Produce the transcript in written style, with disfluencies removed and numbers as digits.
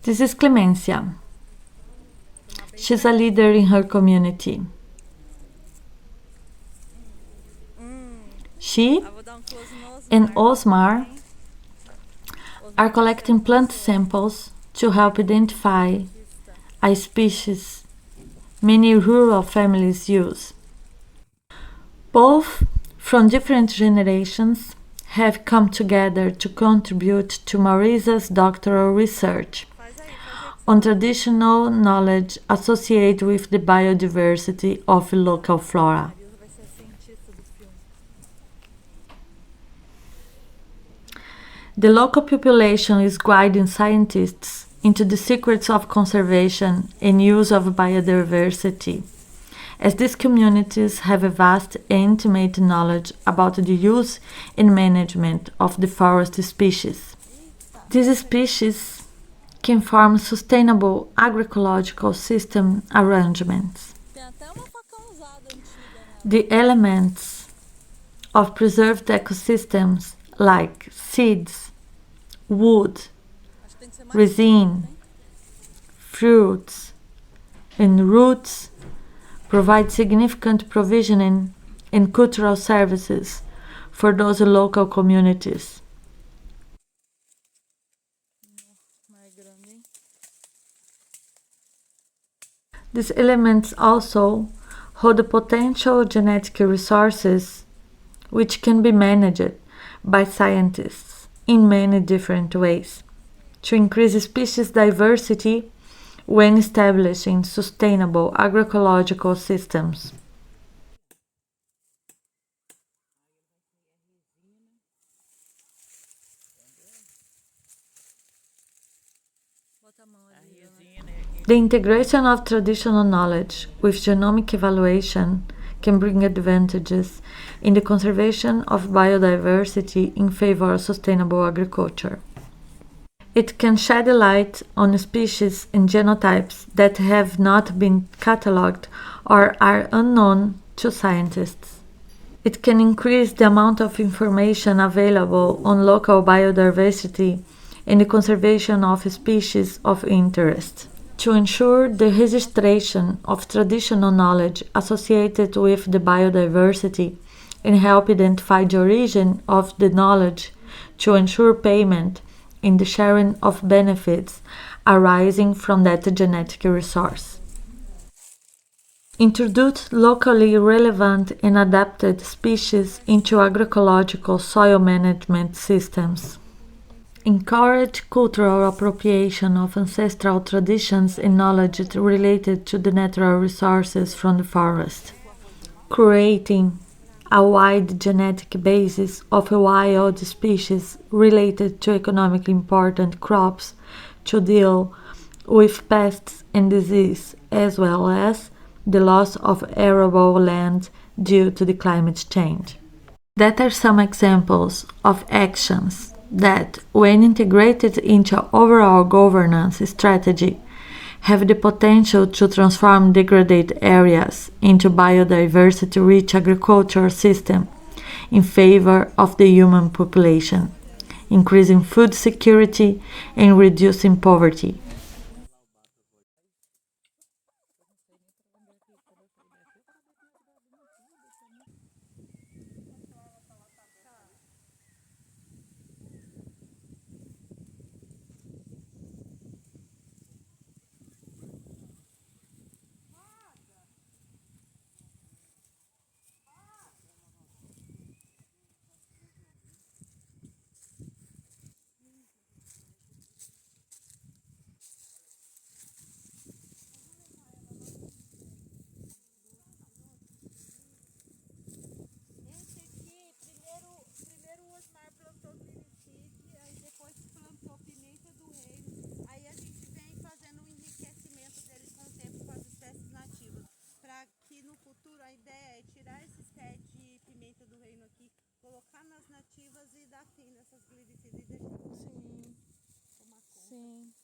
This is Clemência. She's a leader in her community. She and Osmar are collecting plant samples to help identify a species many rural families use. Both from different generations have come together to contribute to Marilza's doctoral research on traditional knowledge associated with the biodiversity of local flora. The local population is guiding scientists into the secrets of conservation and use of biodiversity, as these communities have a vast and intimate knowledge about the use and management of the forest species. These species can form sustainable agroecological system arrangements. The elements of preserved ecosystems like seeds, wood, resin, fruits, and roots provide significant provisioning and cultural services for those local communities. These elements also hold the potential genetic resources which can be managed by scientists in many different ways to increase species diversity when establishing sustainable agroecological systems. The integration of traditional knowledge with genomic evaluation can bring advantages in the conservation of biodiversity in favor of sustainable agriculture. It can shed light on species and genotypes that have not been catalogued or are unknown to scientists. It can increase the amount of information available on local biodiversity and the conservation of species of interest. To ensure the registration of traditional knowledge associated with the biodiversity and help identify the origin of the knowledge to ensure payment in the sharing of benefits arising from that genetic resource. Introduce locally relevant and adapted species into agroecological soil management systems. Encourage cultural appropriation of ancestral traditions and knowledge related to the natural resources from the forest. Creating a wide genetic basis of wild species related to economically important crops to deal with pests and disease, as well as the loss of arable land due to the climate change. That are some examples of actions that, when integrated into overall governance strategy, have the potential to transform degraded areas into biodiversity-rich agricultural system in favor of the human population, increasing food security and reducing poverty. Primeiro o Osmar plantou glicite, aí depois plantou pimenta do reino. Aí a gente vem fazendo um enriquecimento deles com o tempo com as espécies nativas. Para que no futuro a ideia é tirar esses pés de pimenta do reino aqui, colocar nas nativas e dar fim nessas glicicidas e deixar. Sim. Tomar conta. Sim.